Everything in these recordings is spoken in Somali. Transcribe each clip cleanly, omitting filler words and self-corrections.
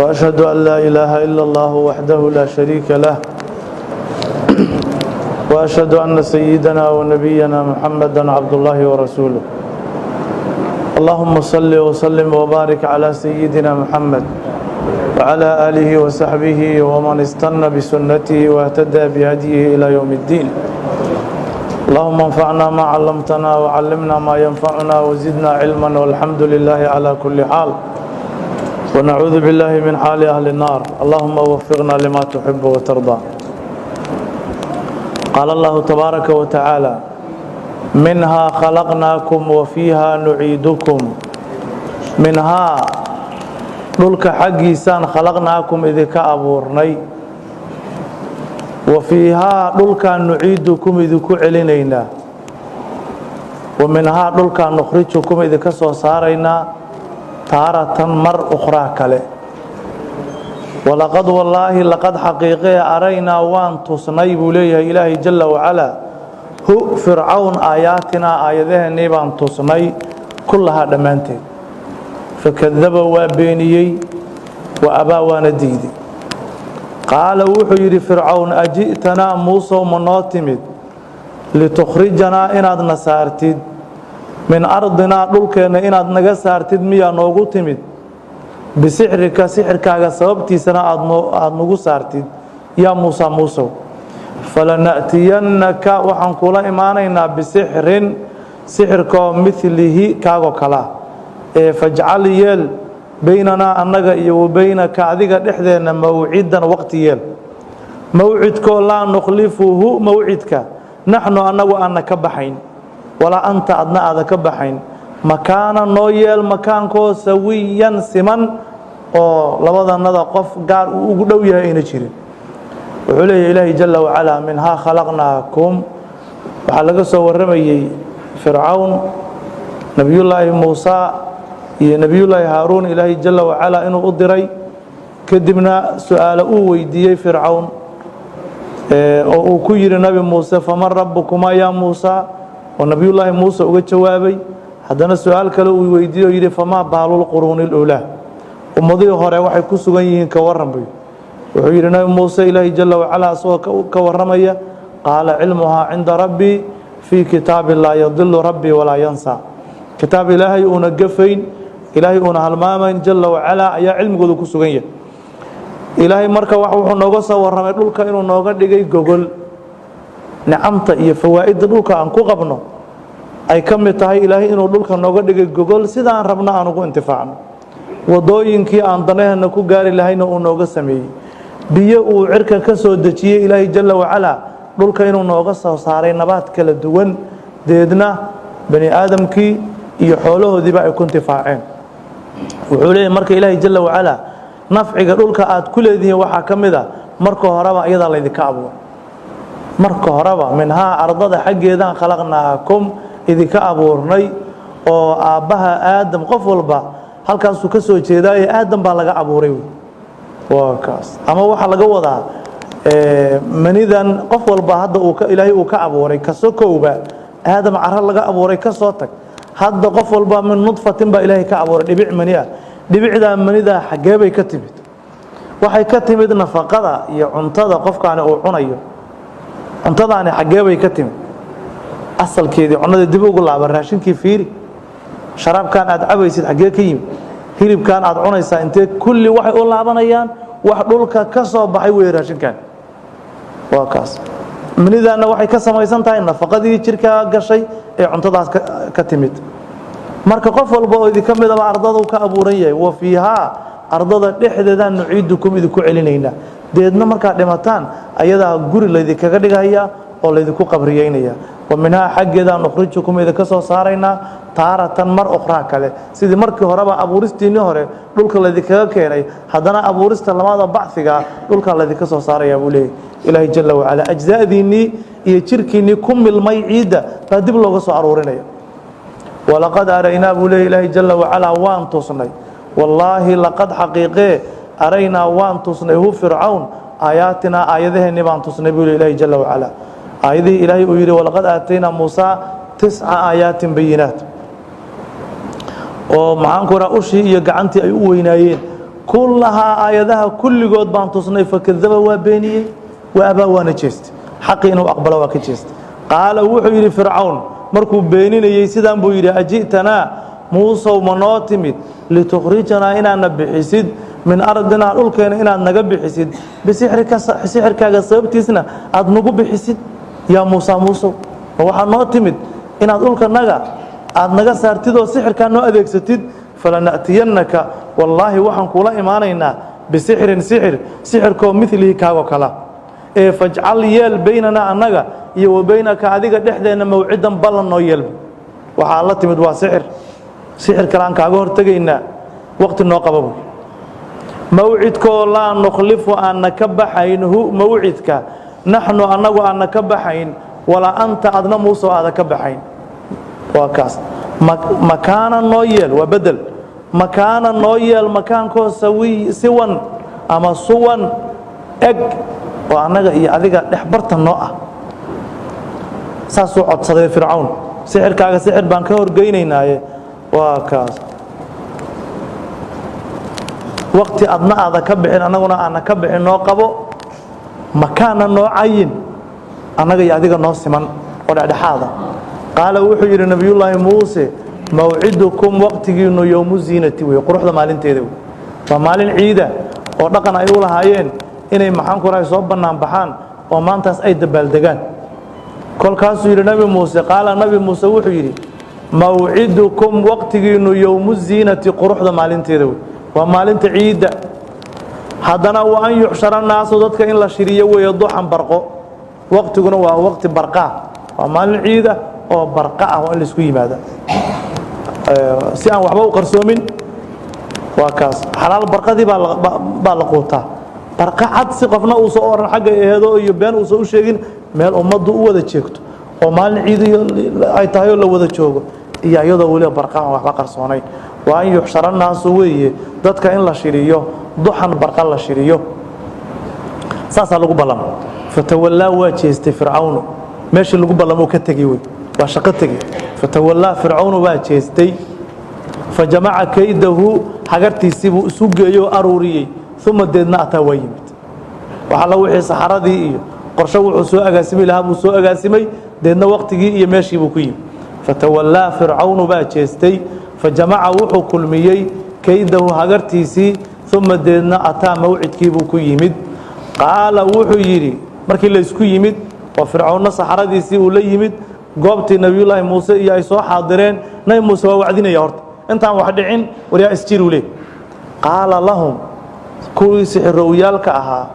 وأشهد أن لا إله إلا الله وحده لا شريك له وأشهد أن سيدنا ونبينا محمدا عبد الله ورسوله اللهم صل وسلم وبارك على سيدنا محمد وعلى آله وصحبه ومن استنى بسنته واهتدى بهديه إلى يوم الدين اللهم انفعنا ما علمتنا وعلمنا ما ينفعنا وزدنا علما والحمد لله على كل حال ونعوذ بالله من حال أهل النار اللهم وفقنا لما تحب وترضى قال الله تبارك وتعالى منها خلقناكم وفيها نعيدكم منها dhulka xaggiisaan khalaqnaakum idinka abuurnay wa fiihaa dhulkaan nuciidukum idinku celinaynaa wa minhaa dhulkaan nukhrijukum idinka soo saaraynaa taaratan mar ukhraa kale walaqad wallaahi laqad xaqiiqee araynaa waan tusnay buu leeyahay ilaahay jalla wacalaa hu fircawn aayaatinaa aayadaheennii baan tusnay kullahaa dhammaanteed fakadaba waa beeniyey wa abaa waana diiday qaala wuxuu yidhi fircawn aji'tanaa muusow ma noo timid litukhrijanaa inaadna saartid min ardinaa dhulkeenna inaad naga saartid miyaa noogu timid bisixrika sixirkaaga sababtiisana aad nagu saartid yaa muusa muusow falana'tiyannaka waxaan kula imaanaynaa bisixrin sixirkoo midlihi kaagoo kalaa fajcal yeel baynanaa annaga iyo wa baynaka adiga dhexdeenna mawcidan waqti yeel mawcidkoo laa nukhlifuhu mawcidka naxnu annagu aana ka baxayn walaa anta adna aada ka baxayn makaana noo yeel makaankoo sawiyan siman oo labadannada qof gaar uu ugu dhow yahay ayna jirin wuxuu leeyahay ilaahay jalla wacalaa minhaa khalaqnaakum waxaa laga soo warramayey fircawn nebiyullaahi muusa iyo nebiyullaahi haaruun ilaahay jalla wacalaa inuu u diray kadibna su-aalo uu weydiiyey fircawn oo uu ku yidhi nabi muuse faman rabbukumaa yaa muusa oo nebiyullaahi muuse uga jawaabay haddana su-aal kale uu weydiiye oo yidhi famaa baalulquruuni lulaa ummadihii hore waxay ku sugan yihiin ka warran buy wuxuu yidhi nabi muuse ilaahay jalla wacalaa isagoo ka warramaya qaala cilmuhaa cinda rabbii fii kitaabin laa yadilu rabbii walaa yansaa kitaab ilaahay uuna gafayn ilaahay uuna halmaamayn jalla wacalaa ayaa cilmigooda ku sugan yahay ilaahay marka wuxuu nooga soo warramay dhulka inuu nooga dhigay gogol nicamta iyo fawaa'idda dhulka aan ku qabno ay ka mid tahay ilaahay inuu dhulka nooga dhigay gogol sidaan rabno aan ugu intifaacno wadooyinkii aan danaheenna ku gaari lahayna uu nooga sameeyey biyo uu cirka ka soo dejiyey ilaahay jalla wacalaa dhulka inuu nooga soo saaray nabaad kala duwan deedna bani aadamkii iyo xoolahoodiiba ay ku intifaaceen wuxuu leeyahay marka ilaahay jalla wacalaa nafciga dhulka aad ku leedihiin waxaa ka mid a marka horeba iyadaa laydinka abuuray marka horeba minhaa ardada xaggeedaan khalaqnaakum idinka abuurnay oo aabbaha aadam qof walba halkaasuu ka soo jeedaaye aadam baa laga abuuray waa kaas ama waxaa laga wadaa manidan qof walba hadda ilaahay uu ka abuuray kasoo kowba aadam caro laga abuuray ka soo tag hadda qof walba min nudfatin baa ilaahay ka abuuray dhibic mani ah dhibicdaa manida xaggee bay ka timid waxay ka timid nafaqada iyo cuntada qofkaani uu cunayo cuntadaani xaggee bay ka timid asalkeedii cunada dib ugu laaba raashinkii fiiri sharaabkan aad cabaysid xaggee ka yimid hilibkan aad cunaysaa intee kulli waxay u laabanayaan wax dhulka ka soo baxay weeye raashinkan waa kaas manidaana waxay ka samaysan tahay nafaqadii jirkaa gashay ee cuntadaas ka timid marka qof walba oo idinka midaba ardada uu ka abuuran yahay wa fiihaa ardada dhexdeedaan nuciidukum idinku celinaynaa deedna markaad dhimataan ayadaa guri laydinkaga dhigaya oo laydinku qabriyeynaya wa minhaa xaggeedaan nukhrijukum idinka soo saaraynaa taaratan mar ukhraa kale sidii markii horeba abuuristiinnii hore dhulka laydinkaga keenay haddana abuurista lamada bacfiga dhulkaa laydinka soo saarayaa buu leeyahy ilaahay jalla wacalaa ajzaadiinnii iyo jirkiinnii ku milmay ciidda baa dib looga soo aruurinaya walaqad araynaa buu leeyahy ilaahay jalla wacalaa waan tusnay wallaahi laqad xaqiiqee araynaa waan tusnay hu fircawn aayaatinaa aayadaheennii baan tusnay buu leeyahy ilaahay jalla wacalaa aayadihii ilaahay uu yidhi walaqad aataynaa muusaa 9 aayaatin bayinaat oo maxaan ku rahaa ushii iyo gacantii ay u weynaayeen كلها آياتها كل جود بان تصني فكذب وبيني وأبى ونجست حقين وأقبل وكجست قال وحي فرعون مركو بيننا يسيدان بويري أجئتنا موسى ومناطمد لتخرجنا إنا نبحسد من أرضنا الأولكين إنا نبحسد بسحرك سببتسنا أدنقو بحسد يا موسى ووحا ناطمد إنا الأولك أدنقا سارتد وسحر كانوا أدكستد فلنأتينك والله وحن كولا إيمانينا سحر كو مثله كاغو كلا فاجعل يال بيننا أنك وبينك أديك دحدنا موعدا بلن نويل وحا الله تمد سحر كلام كاغو هرتغينا وقت النوقبه موعدك لا نخلف أن نكبحينه موعدك نحن أنه أن نكبحين ولا أنت أدنى موسى هذا كبحين وكاس مكان نويل وبدل مكان نويل مكان كو سوان أما سوان إج وأنا أديك دحبرت النوع ساسو عطسة فرعون سحر كاغا سحر بانكور جينينا وكاس وقت أدنى هذا كبحين أنا كبحين نوقبه مكان نوعين أنا أديك نص من ولا هذا قال وحي نبي الله موسى موعدكم وقت يوم الزينة ويقرح ذا مالين تيدو فمالين عيدة ودقنا أيوة هايين إني محن كراي صوبنا بحان وما أنتس أي دبالدجان كل كاسو نبي موسى قال نبي موسى وحي موعدكم وقت يوم الزينة قرح ذا مالين تيدو ومالين عيدة هذانا وأن يحشر الناس ضدك إن لا شريه ويضحى برقه وقت جنوا وقت برقة ومالين عيدة أو برقة وأن السوي ماذا سيان وحبوا قرصومين وكاس حلال برقة دي بالقوتها برقة عد سقفنا وصور حاجة هذا يبان وصور شيء من الأمة دو وده شيكت ومالين عيدة أي تهيو لو وده شوقه يا يدا ولا برقة وحبا قرصونين وأن يحشر الناس ويه ضدك إن لا شريه ضحى برقة لا شريه ساسا لقوا بلام فتولى واجهست فرعون ماشي لقوا بلام وكتجيوي وشقتجي فتولى فرعون واجهستي فجمع كيده حجرتي سوقيو أروري ثم ددنا أتويمت وحلا وحي صحراء قرشوا سوء قاسمي لها سوء قاسمي ددنا وقت جي ماشي بكيم فتولى فرعون واجهستي فجمع وحو كل ميي كيده حجرتي ثم ددنا أتى موعد كيبو كيمد قال وحو يري markii la isku yimid oo fircoon saxaradiisii uu la yimid goobtii nabiyullaahi muuse iyo ay soo xaadireen nabi muuse waa wacdinaya horta intaan wax dhicin wariya isjiru leh qaala lahum kuwii sixirowiyaalka ahaa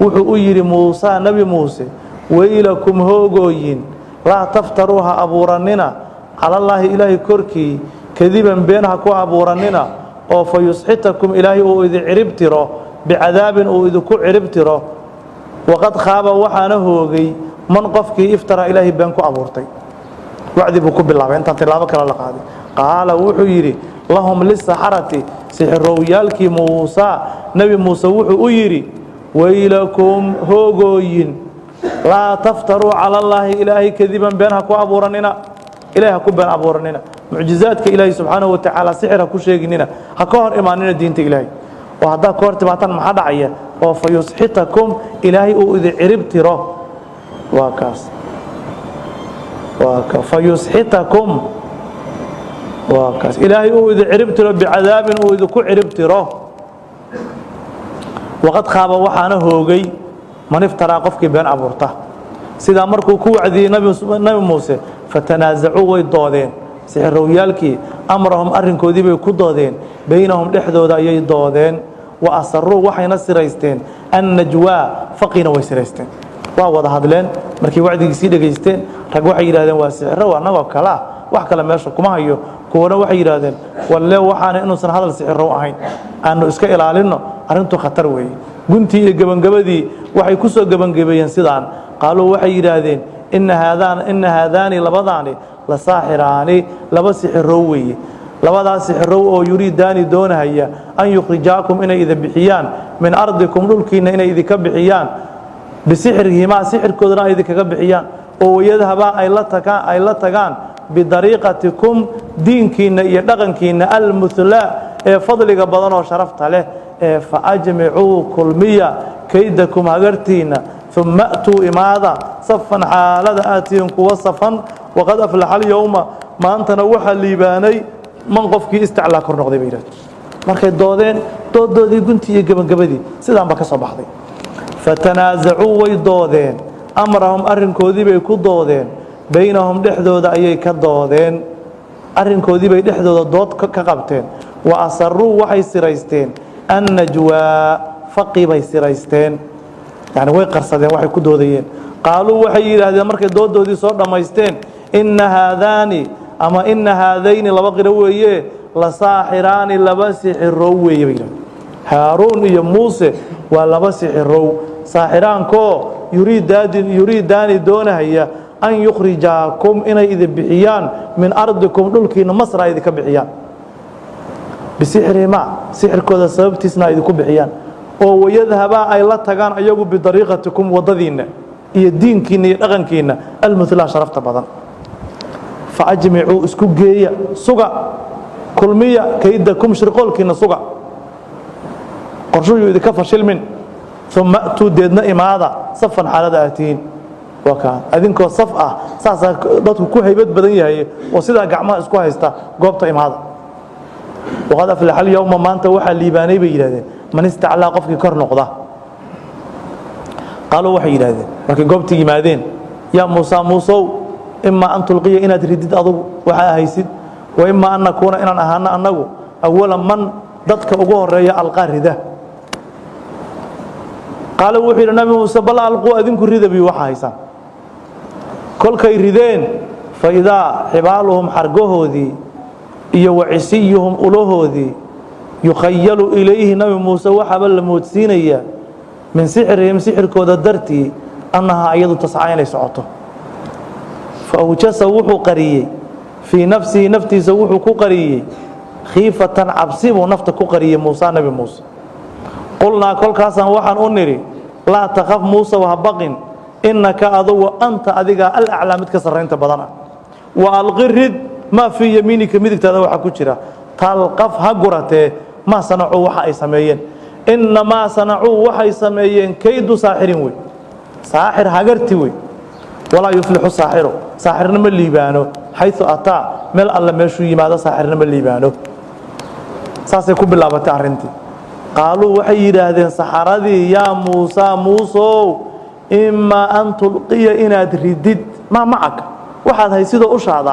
wuxuu u yiri muuse nabi muuse waylakum hoogooyin la taftaruha abuuranina ala allahi ilaahi korkii kadiban beenha ku abuuranina oo fayusxitakum ilaahi oo idin ciribtiro bi'adaabin oo idin ku ciribtiro وقد خاب وحنا هوغي من قفكي افترى إلهي بانكو أبورتي وعدي بكو بالله انت تلابك الله قادي قال وحو يري لهم للسحرة سحرويالكي موسى نبي موسى وحو يري ويلكم هوغوين لا تفتروا على الله إلهي كذبا بينها كو أبورننا إلهي كو بين أبورننا معجزاتك إلهي سبحانه وتعالى سحرها كو شيقننا هكوهر إيماننا دينة إلهي وهذا كورت بعتن محد عيه وفيسحتكم إلهي إذا عربتره وكاس فيسحتكم وكاس إلهي إذا عربتره بعذاب وإذا كو عربتره وقد خاب وحنا هوغي من افترى قفك بين أبورته سيدا مركو كو عذي نبي موسى فتنازعوا ويضادين سحرويالكي أمرهم أرنكو دي بيكو دادين بينهم لحدو دا يضادين وأصروا وحينا سيريستين النجوى فقينا ويسيريستين وهذا هادلين markii wacdiga sii dhageysteen rag waxay yiraahdeen waa sixiro waa naga kala wax kala meesha kuma hayo koona waxay yiraahdeen walle waxaan inuu san hadal sixiro ahayn aanu iska ilaalino arintu khatar weey guntii iyo gabangabadii waxay ku soo gabangabeeyeen sidaan qaaloo waxay yiraahdeen in haadaani labadaani la saaxiraani laba sixiro weey labadaas sixiro oo yuriidaani doonaya an yukhrijaakum inay idin bixiyaan min ardikum dhulkiina inay idin ka bixiyaan بسحرهما سحر كودنا إذا كجبحيان أو يذهبا أي لا تجان بطريقتكم دين كينا يدغن كينا المثلاء فضل قبضنا وشرفت عليه فأجمعوا كلمية كيدكم هجرتينا ثم أتوا إماذا صفا حالة آتيهم كوصفا وقد أفلح اليوم ما أنت نوح الليباني من قفك استعلا كرنق دي بيرات markay doodeen guntii gabagabadii sidaan ba ka soo baxday fatanaaza'u way doodeen amrahum arrinkoodii bay ku doodeen baynahum dhexdooda ayay ka doodeen arrinkoodii bay dhexdooda dood ka qabteen wa asarru waxay siraysteen an najwa faqi bay siraysteen yani way qarsadeen waxay ku doodayeen qaaluu waxay yiraahdeen markay doodoodii soo dhamaysteen inna haadani ama inna haadayni laba qira weeye la saaxiraani laba sixirow weeye bay هارون iyo موسى waa laba sixirow saaxiraanko yuriidani doonaya an yukhrijakum inay idin bixiyaan min ardikum dhulkiina masra idinka bixiyaan bisixrima sixirkooda sababtiisna idinku bixiyaan oo wayadhaba ay la tagaan ayagu bidariiqatikum wadadiina iyo diinkiina iyo dhaqankiina almuthla sharafta badan faajmi'u isku geeya suga kulmiya kaydakum shirqolkiina suga qorshuhu idinka fashil min thumma tudeedna imaada safan xaalada aatiin waka adinkoo saf ah saasa dadku ku haybad badan yahay oo sida gacmaha isku haysta goobta imaada waqad aflaha al-yawma maanta waxa liibaanay bay yiraahdeen man istaclaa qofkii kor noqda qaaluu waxay yiraahdeen markay goobtii yimaadeen ya muusa muusow imma an tulqiya inaad ridid adugu waxa haysid wa imma an nakuna inaan ahaana anagu awwala man dadka ugu horeeya alqarida قالوا وحي النبي موسى بل ألقوا أذنكم رذا بي وحايسا كل كي ردين فإذا حبالهم حرقوه ذي وعسيهم ألوه ذي يخيل إليه نبي موسى وحبل الموتسينية من سحرهم سحر كود الدرتي أنها أيضا تسعين لسعوته فأوجس وحو قريه في نفسه نفتي سوحو قريه خيفة عبسيب ونفت قريه موسى نبي موسى قلنا كل كاسان وحن أنري لا تخاف موسى وهبقين إنك أضو أنت أذيك الأعلى متكسرين تبضنا وألغرد ما في يمينك مدك تدوح كتيرة تلقف هجرته ما صنعوا وحي سمين إنما صنعوا وحي سمين كيد ساحرين وي ساحر هجرتي وي ولا يفلح ساحره ساحر نمل ليبانو حيث أتى مل الله مشوي ماذا ساحر نمل ليبانو ساسيكون بالله بتعرنتي قالوا وحي يراهدين سحرادي يا موسى موسى إما أن تلقي إنا تردد ما معك واحد هيسيده أشهد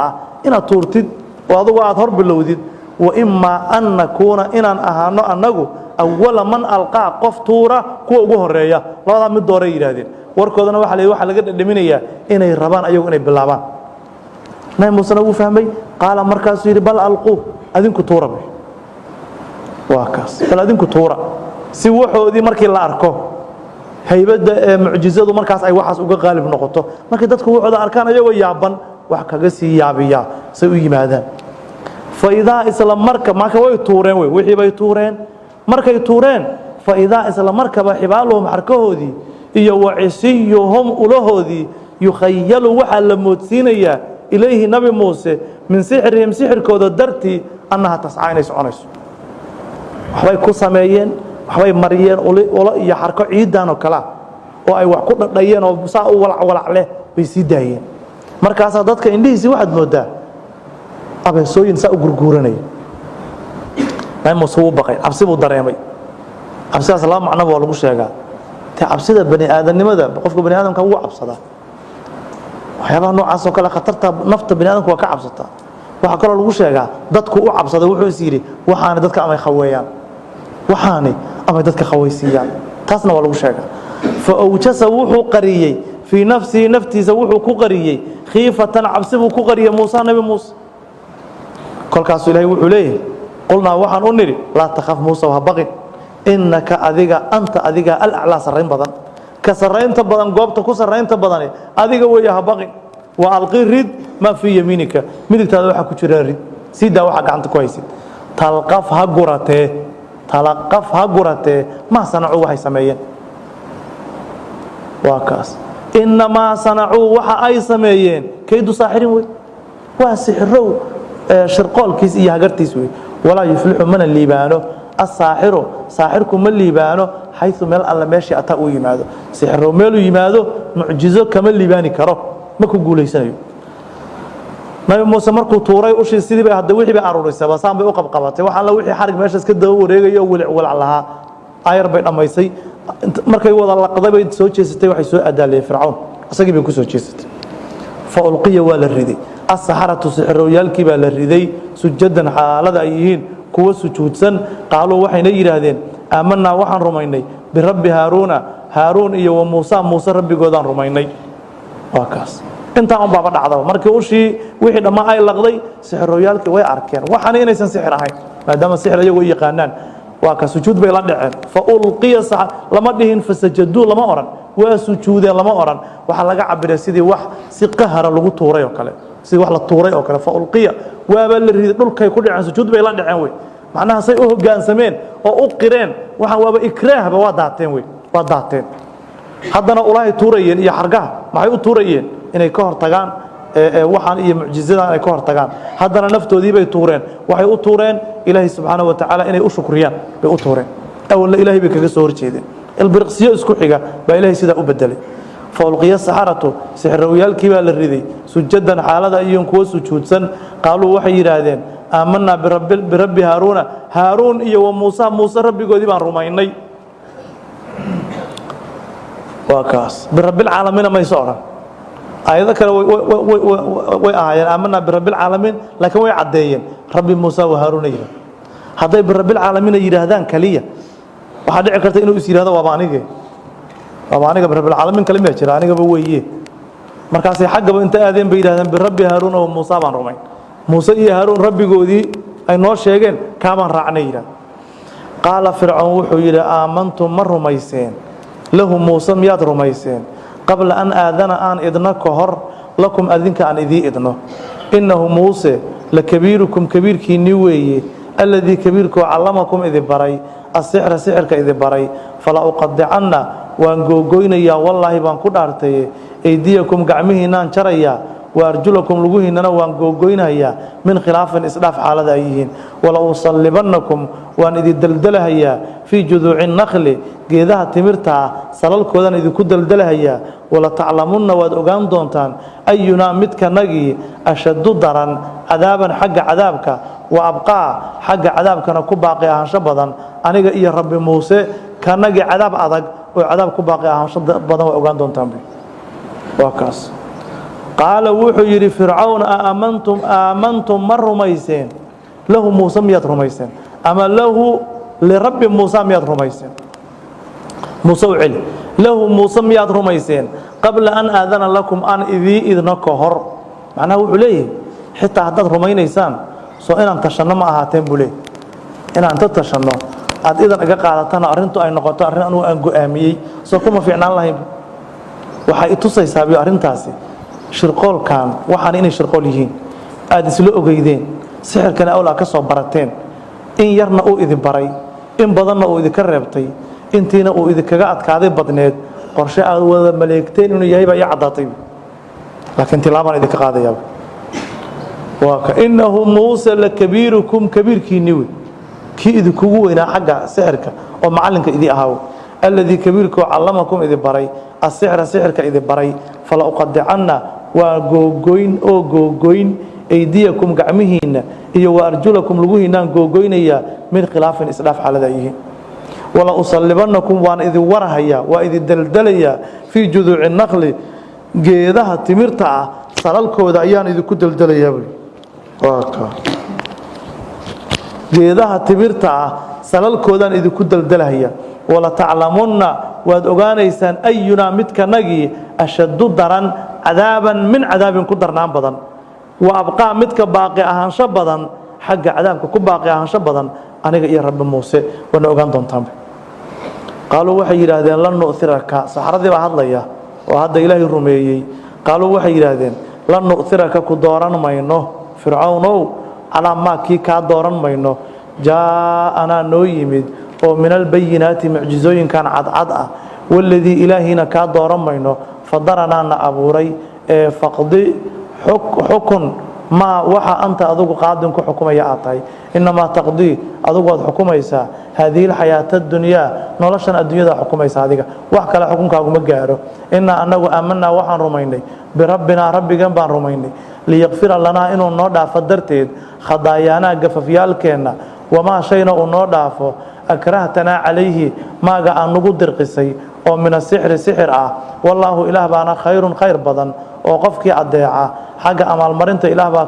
إنا تورتد وهذا واحد هرب اللودد وإما أن نكون إنا أهانا أنه أول من ألقى قفتورة كو جهرية لا هذا من الدورة يراهدين وركضنا وحلي لقد دمينيا إنا الربان أيوة إنا باللعبان ناي موسى نقول فهمي قال مركز يري بل ألقوه أذنك تورة به واكاس فلادinku tuura si waxoodii markii la arko haybada mucjizadu markaas ay waxaas uga qalib noqoto markii dadku waxooda arkaan ayagoo yaaban wax kaga sii yaabiya say u yimaadaan فإذا إسلام مركب ما كوي تورين وحي بي تورين مركي تورين فإذا إسلام مركب حبالهم حركهودي إيا وعسيهم أولهودي يخيل وحل موتسينيا إليه نبي موسى من سحرهم سحر كود الدرتي أنها تسعين يسعونيس waxbay ku sameeyeen waxbay mariyeen oo iyo xarko ciidan oo kala oo ay wax ku dhadhayeen oo saa u walac leh bay sii daayeen markaas dadka indhihiisi waxad moodaa abeesooyin saa u gurguuranay ay musuu baqay absi buu dareemay absidaas la macna waa lagu sheegaa ta absida bani aadanimada qofka bani aadamka uu absada waxyaaba noocaas oo kala khatarta nafta bani aadamku waa ka cabsata waxa kale lagu sheegaa dadku u cabsada wuxuu isiri waxaan dadka ama xaweeyaan waxaani ama dadka xaweysiiyaan taasna waa lagu sheegaa fa awjasa wuxuu qariyay fi nafsi naftiisa wuxuu ku qariyay khiifatan cabsibu ku qariyay Muusa nabi Muusa kolkaas Ilaahay wuxuu leeyahay qulna waxaan u niri la takhaf Muusa wa baqi innaka adiga anta adiga al-a'la sarreyn badan ka sarreynta badan goobta ku sarreynta badan adiga way ha baqi wa alqirid ma fi yaminika midigtaada waxa ku jira rid sida waxa gacanta ku haysid talqaf ha gurate ma sanacu waxay sameeyeen waa kaas inma sanacu waxa ay sameeyeen kaydu saaxirin way waa sixrow shirqoolkiis iyo hagartiis way wala yuflihu man liibano الساحر ساحركم اللي بانو حيث مال الله ماشي أتا ويمادو سحر ميلو يمادو معجزة كما اللي باني كرو ما كو قوليسانيو nabi muuse markuu tuuray ushii sidii bay hadda wixii bay aruurisay basaan bay u qabqabatay waxaan la wixii xarig meesha iska daba wareegayo walac lahaa ayar bay dhamaysay markay wada laqday bay soo jeesatay waxay soo adaalay fircawn asagii bay ku soo jeesatay fa ulqiya wala ridi as-saharatu sihroyalki baa la riday sujadan xaalada ay yihiin kuwa sujuudsan qaaluu waxayna yiraahdeen aamanna waxaan rumaynay bi rabbi haaruun iyo wa muusa rabbigoodaan rumaynay waa kaas inta aan baaba dhacdo markii ushii wixii dhamaa ay laqday sixirooyalkii way arkeen waxaan inaysan sixir ahayn maadaama sixir ayagu yaqaanaan waa ka sujuud bay la dhaceen fa ulqiya lama dhihin fasajadu lama oran waa sujuudeen lama oran waxa laga cabiray sidii wax si qahara lagu tuuray oo kale sidii wax la tuuray oo kale fa ulqiya waaba la riday dhulkay ku dhaceen sujuud bay la dhaceen way macnaha say u hoggaansameen oo u qireen waxaan waaba ikraahba waa daateen way waa daateen haddana ulaahay tuurayeen iyo xargaha maxay u tuurayeen inay ka hortagaan waxaan iyo mucjizadan ay ka hortagaan haddana naftoodii bay tuureen waxay u tuureen ilaahay subxaanahu wa tacaala inay u shukriyaan bay u tuureen awalna ilaahay bay kaga soo horjeedeen ilbiriqsiyo isku xiga baa ilaahay sidaa u bedelay فألقي السحرة سحر ويالكي بالردي سجدا حالة أيهم كو سجودسا قالوا وحي رادين آمنا برب هارون إيه وموسى ربي قد يبان رميني وكاس برب العالمين ما يسعر أيضا كانوا آمنا برب العالمين لكن ويعدين ربي موسى وهارون يرى هذا برب العالمين يرهدان كلية وحد عكرت إنه يصير هذا وابانيك برب العالمين كلمة جرا أنا بويه مركزي حق أنت آذين بيرهدان برب هارون وموسى بان رمين موسى هارون ربي قودي أي نور شيئين كمان رعنيرا قال فرعون وحيرا آمنتم من رميسين له موسى مياد رميسين قبل أن آذن إذن كهر لكم أذنك عن إذي إذنه إنه موسى لكبيركم كبير كينيوي الذي كبيركم علمكم إذ بري السحر سحرك إذ بري فلا أقدعنا وأنقوقين يا والله بانكو دارتي أيديكم قعمهنا انشريا وأرجلكم لغوهنا وأنقوقين هيا من خلاف إسلاف حالة أيهين ولو صلبنكم وأن إذ دلدلها هيا في جذوع النخل geedaha timirta salalkoodan idinku daldalahaya wala taclamunna waad ogaan doontaan ayuna midkanagi ashaddu daran adaaban xagga cadaabka wa abqaa xagga cadaabkana ku baaqi ahaansho badan aniga iyo rabbi muuse kanagi cadaab adag oo cadaab ku baaqi ahaansho badan waa ogaan doontaan waa kaas qaala wuxuu yiri fircawn aamantum mar rumayseen lahu muuse miyaad rumayseen ama lahu lirabbi muuse miyaad rumayseen موسى وعلي له موسى مياد رميسين قبل أن آذن لكم أن إذن كهر معناه عليه حتى هداد رمينيسان سو إن أنت تشنى ما أهاتين بولي إن أنت تشنى أد إذن أجاق على تنا أرنتو أي نقطة أرن أنو أنقو آميي سو كما في عنا الله وحي إتصي سابي أرنتاسي شرقول كان وحان إني شرقول يهين آد سلوء قيدين سحر كان أولا كسو براتين إن يرنا أو إذن بري إن بدنا أو إذن كربتي intiina uu idinkaga adkaaday badneed qorshe aad wada maleegteen inuu yahay baa yacdaatay laakiin tilaabaan idinka qaadayaba waa ka innahu muusa lakabiirukum kabiirkiinni wey kii idinkugu weynaa xagga sixirka oo macallinka idii ahaaw alladii kabiirkoo callamakum idin baray asixra sixirka idin baray fala uqadicanna waa googoyn aydiyakum gacmihiinna iyo wa arjulakum luguhiinaan googoynayaa min khilaafin isdhaaf xaalada yihiin ولا أصلبنكم وأن إذ ورهيا وإذ دلدليا في جذوع النخل جيدها تمرتع صلالكو دعيان إذ كد دلدليا واكا جيدها تمرتع صلالكو دعيان إذ كد دلدليا ولا تعلمون وأدغانيسان أينا متك نجي أشد درا عذابا من عذاب كدر نام بدن وأبقى متك باقي أهان شبدا حق عذابك كباقي أهان شبدا أنا يا رب موسى وأنا أغان دونتام قالوا وحي يراهدين لن نؤثرك صحردي با hadlaya oo hada ilaahay rumeeyay قالوا وحي يراهدين لن نؤثرك ku dooran mayno fircawnow ala ma ki ka dooran mayno jaana noo yimid oo min albayinati mu'jizooyin kan cad ah walladii ilaahina ka dooran mayno fadarana abuuray faqdi xukun ما وحا أنت أذوق قادم كحكم يا أطاي إنما تقضي أذوق حكم يسا هذه الحياة الدنيا نولشنا الدنيا ذا حكم يسا هذيك وحكى لا حكم كأقوم جاره إن أنه آمنا وحن رميني بربنا رب جنبان رميني ليغفر لنا إنه نودع فدرتيد خضايانا جففيال كنا وما شينا نودع أكرهتنا عليه ما جاء نقدر قصي أو من السحر سحر والله إله بانا خير بدن وقفك عديعة حاجة أمال مرنت إله با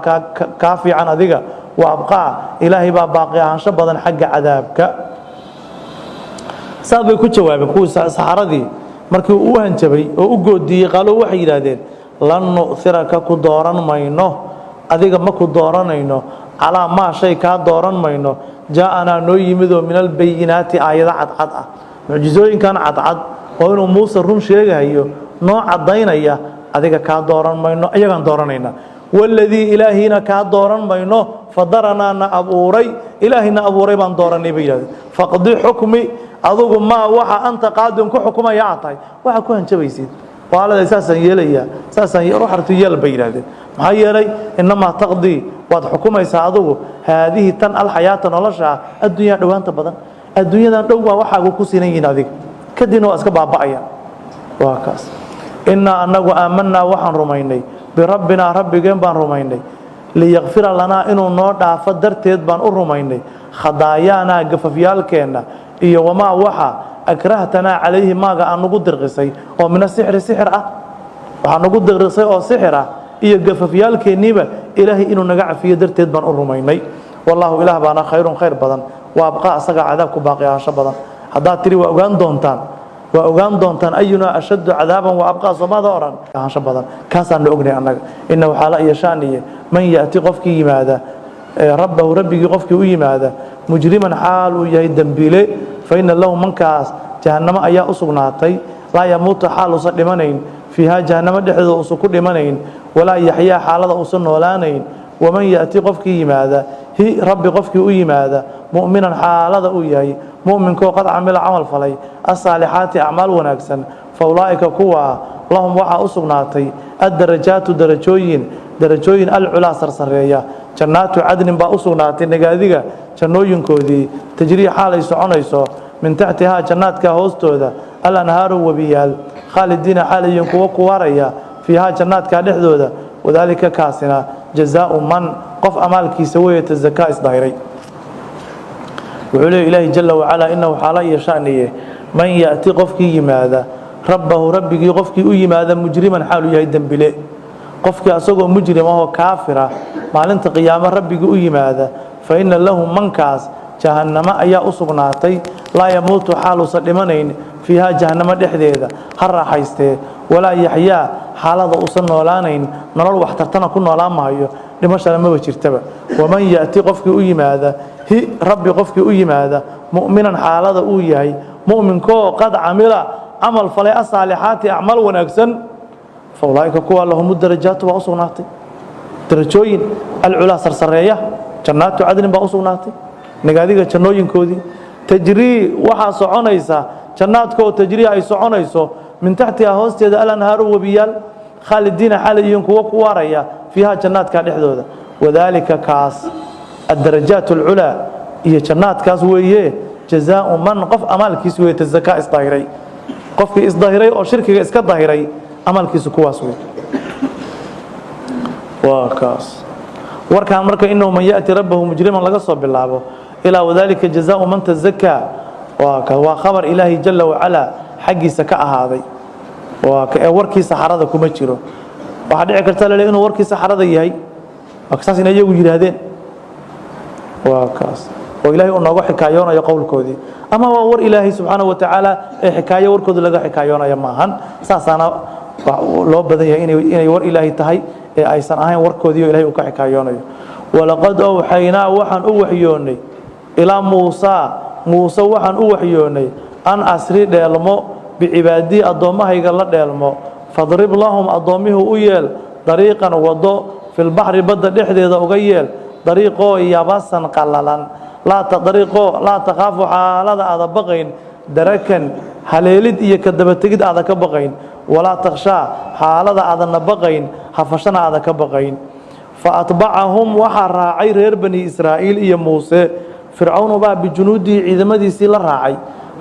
كافي عن ذيك وأبقى إلهي با باقي عن شبضا حق عذابك سابق كجواب كو سحردي markii uu hanjabay oo u goodiyay qalo waxay yiraahdeen lan nu'thiraka ku dooran mayno adiga ma ku dooranayno ala ma shay ka dooran mayno jaana noo yimido min al bayinati ayada cad ah muujizooyinkan cad oo inuu Muuse run sheegayo noo cadaynaya adiga ka dooran mayno ayagan dooranayna walladii ilaahina ka dooran mayno fadarana abuuray ilaahina abuuray baan dooranay bayiraad faqdi hukmi adugu ma waxa anta qaadin ku xukumaya atay waxa ku hanjabaysid waalada asaasan yeelaya asaasan ruuxartu yeel bayiraad maxaa yeelay inama taqdi wad xukumaysa adugu haadihi tan al hayata nolosha adduunya dhawaanta badan adduunyadan dhow waxa ku siinayeen adiga kadina waa iska baaba'aya waa kaas inna annagu aamanna waxaan rumaynay birabbina rabbigeen baan rumaynay liyaghfira lana inuu noo dhaafo darteed baan u rumaynay khadaayana gafafyaalkeena iyo wama waxa akrahtana calayhi maaga aan ugu dirqisay oo min sixir waxaan ugu dirqisay oo sixir iyo gafafyaalkeeniba ilaahay inuu naga cafiyo darteed baan u rumaynay wallahu ilaah baana khayr badan wa abqa asaga cadaabku baaqiyaansho badan hadaa tiri waa ogaan doontaan ayuna ashaddu cadaaban wa abqa samada oran aansho badan kaasaan ognay annaga inna waxa yeeshaaniye man yaati qofkii yimaada rabbahu rabbigi qofkii u yimaada mujriman xaal uu yahay dambiile fa inna lahu mankaas jahannama ayaa u sugnaatay la yamuutu xaal usa dhimanayn fiha jahannama dhexdeeda usa ku dhimanayn wala yaxya xaalada usa noolaanayn waman yaati qofkii yimaada hi rabbi qofkii u yimaada mu'minan xaalada uu yahay mu'minko qad amila amal falay as-salihati a'mal wanaagsan fa ulaa'ika kuwa lahum waxa u sugnaatay ad-darajaatu darajooyin al-ula sarsareeya jannatu adnin ba u sugnaatay nagaadiga jannooyinkoodii tajrii xaalay soconayso min tahtiha jannatka hoostooda al-anhaaru wabiyal khalidina xaalayin kuwa kuwaraya fiha jannatka dhexdooda wadaalika kaasina jazaa'u man qof amalkiisa weeyta zakaa isdaahiray wuxuu ilaahi jalla wa ala innahu xala yashaniye man yaati qofkii yimaada rabbahu rabbigi qofkii u yimaada mujriman xaalu yahay dambile qofkii asagoo mujrim ah oo kaafira maalinta qiyaamo rabbigi u yimaada fa inna lahu mankaas jahannama ayaa u sugnaatay la yamuutu xaalu sadhimanayn fiha jahannama dhexdeeda har raaxaystee wala yaxya xaalada u san noolaanayn nolol wax tartana ku noolaan maayo dhimashada ma jirtaba waman yaati qofkii u yimaada hi rabbi qofkii u yimaada mu'minan xaalada uu yahay mu'minko qad amila amal falay as-salihati a'mal wanaagsan fa ulaa'ika kuwa lahum darajaatu wa usugnaatay darajooyin al-ula sarsareeya jannatu adnin ba usugnaatay nagaadiga jannooyinkoodii tajrii waxa soconaysa jannaadko tajrii ay soconayso min tahtiha hoosteeda al-anhaaru wabiyal khalidina xalayyin kuwa ku waraya fiha jannaadka dhexdooda wadaalika kaas الدرجات العلى هي جنات كاس ويه جزاء من قف أمال كيس ويه الزكاة إصداهري قف إصداهري أو شركة إسكت ظاهري أمال كيس كواس ويه وكاس وركان مركا إنه من يأتي ربه مجرما لقصب بالله إلى وذلك جزاء من تزكى وخبر إلهي جل وعلا حقي سكاء هذا وركي سحرة كمجره وحد عكرت له إنه وركي سحرة يهي أكساس إنه يجي هذين وكاس وإلهي أنه حكايونا يقول كودي أما هو ور إلهي سبحانه وتعالى حكاية وركود لغا حكايونا يماهن ساسانا لو بدأ إني ور إلهي تهي أيسان أهين وركودي وإلهي وكا حكايونا ولقد أوحينا وحن أوحيوني إلى موسى وحن أوحيوني أن أسري ديلمو بعبادي أضومها يقال ديلمو فاضرب لهم أضومه أيال طريقا وضو في البحر بدأ لحدي ذا أغيال طريقه يابسا قللا لا تخاف حالة هذا بقين دركا هليلد يكدبتجد هذا كبقين ولا تخشى حالة هذا نبقين حفشنا هذا كبقين فأتبعهم وحراعي رير بني إسرائيل إيا موسى فرعون با بجنوده عيدمديسي لراعي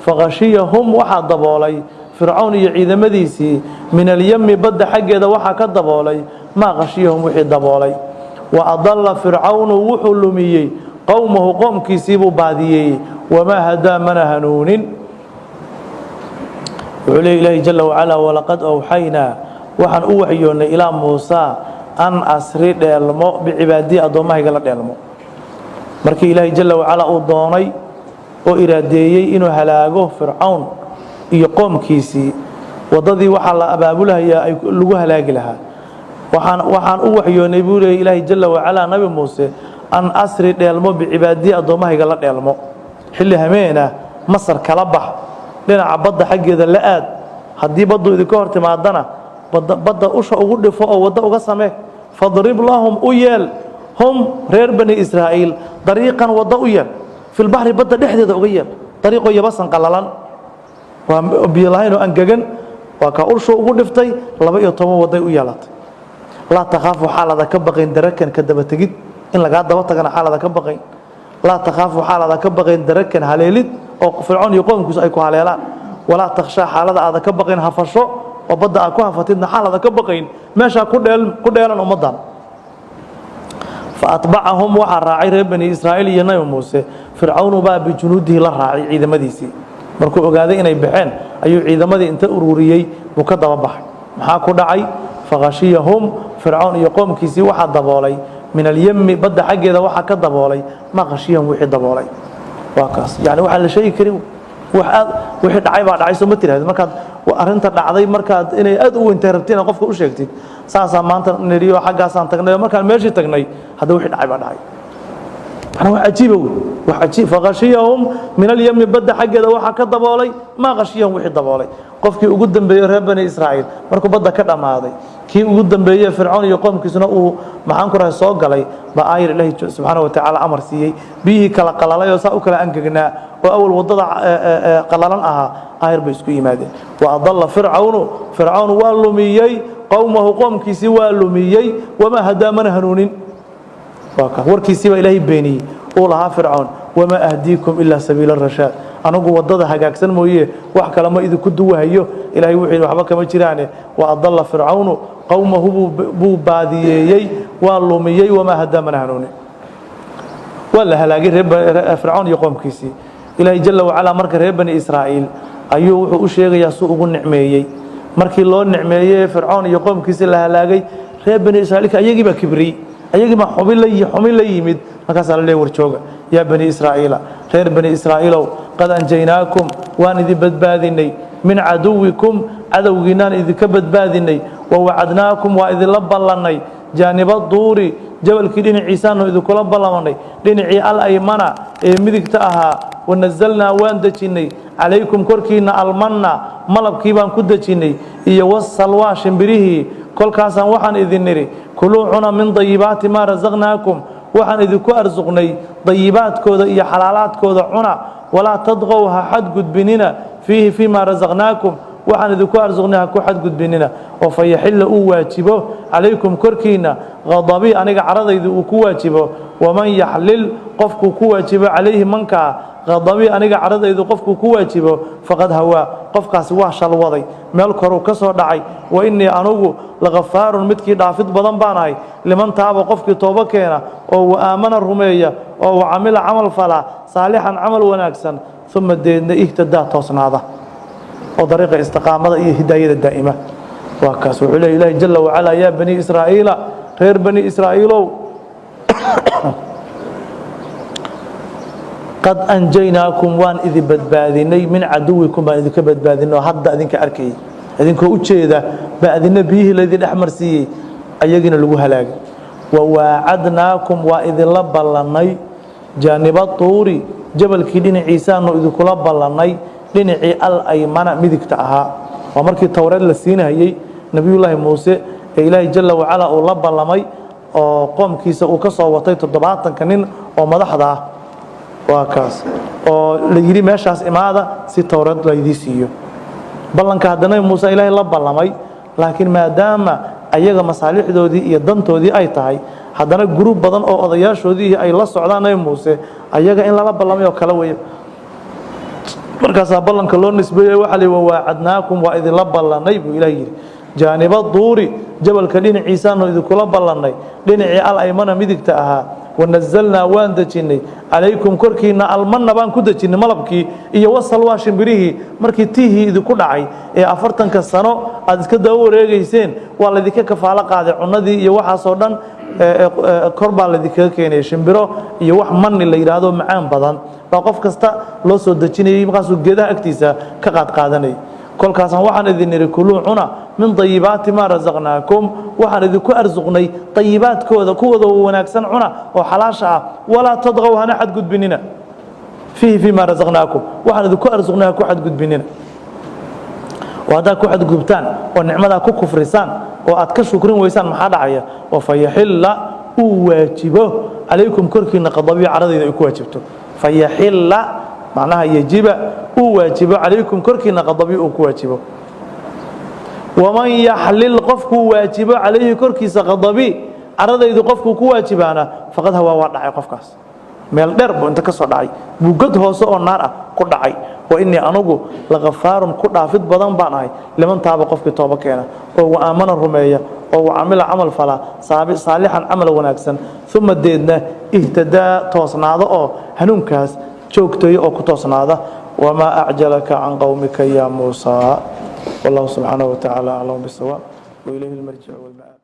فغشيهم وحا دبولي فرعون إيا عيدمديسي من اليم بد حق إذا وحا كدبولي ما غشيهم وحي دبولي وأضل فرعون وحلمي قومه قوم كيسيبوا باديي وما هدى من هنون وعلي إلهي جل وعلا ولقد أوحينا وحن أوحيون إلى موسى أن أسري ديلمو بعبادي أدومه قال ديلمو مركي إلهي جل وعلا أدوني وإراديي إنه هلاقه فرعون يقوم كيسي وضدي وحل أبابلها يلقوا هلاق لها وحن أوحيون يقول إلهي جل وعلا نبي موسى أن أسري ديلمو بعبادي أدومه قال ديلمو حل همينة مصر كلبح لنا عبد حق إذا لقاد هدي بدو إذا كهرت معدنا بدأ أشعر أقول فوق وضع قسمه فضرب لهم أيال هم غير بني إسرائيل طريقا وضع أيال في البحر بدأ نحدد أيال طريقه يبصن قللان وبيلاهين أنججن وكأرشوا أقول فتي لما يطمو وضع أيالات لا تخافوا حال هذا كبقين دركن كدب تجد إن لقعد دوتنا حال هذا كبقين لا تخافوا حال هذا كبقين دركن هليلد أو فرعون يقوم كوس أيكو هليلان ولا تخشى حال هذا كبقين هفشوا وبدأ أكوها فتدنا حال هذا كبقين ماشى كل يوم أمضان فأتبعهم وحراعي بني إسرائيل يناي موسى فرعون بقى بجنوده لراعي عيد مديسي مركو أجادي إني بحين أيو عيد مدي أنت أروريي مكذب بحر محاكو دعي فغشيهم فرعون يقوم كيسي واحد دبولي من اليم بدأ حق إذا واحد كدبولي ما غشيهم واحد دبولي واكاس يعني واحد لشيء كريم واحد عيب على عيسى متر هذا مركز وأرنت العظيم مركز إني أدو أنت ربتين قفك وشيكتي ساسا ما أنت نريو حاجة سان تغني مركز ماشي تغني هذا واحد عيب على عيب أنا عجيب وعجيب فغشيهم من اليم بدأ حق إذا واحد كدبولي ما غشيهم واحد دبولي قفك وقدم بيرهب بني إسرائيل مركز بدأ كذا ما هذا كي وقدم بيه فرعون يقوم كسنة ومحن كره الصوق علي بآير الله سبحانه وتعالى أمر سيء به كلا قللا يساء كلا أنجنا وأول وضع قللا آير بيسكوي ماذا وأضل فرعون واللميي قومه قوم كيسي واللميي وما هدى من هنون وركيسي وإلهي بيني قولها فرعون وما أهديكم إلا سبيل الرشاد أنا أقول وضده حقاكسن مويه وحكى لما إذا كدوا هيو إلهي وحي وحبك ما جيرانه وأضل فرعون قومه بو باديي واللوميي وما هدى من هنون ولا هلاقي فرعون يقوم كيسي إلهي جل وعلا مركز بني إسرائيل أيوه وشيء يسوق النعميي مركز الله النعميي فرعون يقوم كيسي لهلاقي بني إسرائيل أيجي بكبري أيجي ما حمل لي يمد مكسر الله ورشوجا يا بني إسرائيل غير بني إسرائيل قد أنجيناكم وأن ذي بدبادني من عدوكم عدو جنان إذ كبد بادني ووعدناكم وإذ لبلني جانب الدور جبل كدين عيسان إذ كلب لمني دينعي الأيمنة مذكتها ونزلنا واندجني عليكم كركينا المنا ملب كيبان كدجني يوصل شمبره كل كاسان وحن إذ نري كلوا عنا من طيبات ما رزقناكم وحن إذ كأرزقني طيبات كودا إيا حلالات كودا عنا ولا تضغوها حد قد بننا فيما رزقناكم وحن إذ كأرزقناها كو حد قد بننا وفيحل واجبه عليكم كركينا غضبي أنك عرض إذ واجبه ومن يحلل قفك واجبه عليه منك غضبي أنك عرض إذ قفك واجبه فقد هو قفك سواه شالوضي مالكرو كسر دعي وإني أنوغو لغفار متكي دافد بدن باناي لمن تاب قفك توبة كينا وآمن الرمية وعمل عمل فلا صالحا عمل وناكسا ثم اهتدى توصن هذا وطريق استقامة هداية الدائمة وكاس وعلي إله جل وعلا يا بني إسرائيل غير بني إسرائيل قد أنجيناكم وان إذ بدباذني من عدوكم وان إذ كبدباذني وحد أذنك أركي أذنك أتشيدا بأذن بيه الذي الأحمر سي أيقنا لقوها لاك وواعدناكم وإذ لبلني جانب الطور جبل كدين عيسان إذ كلبلني دينعي الأيمنة مذكتها ومركي التوراة لسينا هي نبي الله موسى إلهي جل وعلا ولبلمي قوم كيسا وكسا وطيت الضباطا كنين ومدحضا وكاس ليري ماشاس إمادة سي التوراة ليديسيو بلن كهدنا موسى إلهي لبلمي لكن ما دام أيها مصالح دودي يدنتو دي أي تاي haddana guruub badan oo odayaashoodii ay la socdaan nabi muuse ayaga in lala ballamay oo kala weeyo markaasaa ballanka loo nisbeeyey waxa la waacadnaakum waa idinla ballanay buu ilaah yidhi jaaniba duuri jabalka dhinaciisaanu idinkula ballannay dhinacii al-aymana midigta ahaa wanazalnaa waan dejinnay calaykum korkiinna almanna baan ku dejinnay malabkii iyo wasalwaa shimbirihii markii tiihii idinku dhacay ee 40 sano aad iska daba wareegayseen waa laydinka kafaalo qaaday cunnadii iyo waxaasoo dhan kor baa laydinkaga keenaya shimbiro iyo wax manni la yidhaahdo macaan badan baa qof kasta loo soo dejinayay markaasuu geedaha agtiisa ka qaadqaadanayay kolkaasaan waxaan idin nidhi kuluu cuna min dayibaati maa rasaqnaakum waxaan idinku arsuqnay dayibaadkooda kuwooda wanaagsan cuna oo xalaasha ah walaa tadqow hana xadgudbinina fiihi fii maa rasaqnaakum waxaan idinku arsuqnay ha ku xadgudbinina oo haddaad ku xadgudubtaan oo nicmadaa ku kufrisaan oo aad ka shukrin weysaan maxaa dhacaya oo fayaxilla uu waajibo calaykum korkiinna qadabiyo caradayda ay ku waajibto fayaxilla معناها يجب واجب عليكم كركنا قضبي واجب ومن يحلل قفك واجب عليه كركيس قضبي عرض إذا قفك واجب أنا فقد هو وضع قفكاس ميل درب أنت كسر داعي بوجد هو سوء النار قد داعي وإني أنوجو لغفار قد عفيد بدن بعناي لمن تاب قفك توبة كنا وهو آمن الرمية وهو عمل عمل فلا صالحا عمل ونكسن ثم ديدنا اهتدى توصنا هذا هنومكاس joogtay oo ku toosnaada wama a'jalaka an qawmika ya Musa wallahu subhanahu wa ta'ala a'lam bis-sawab wa ilayhi al-marji' wal ma'ab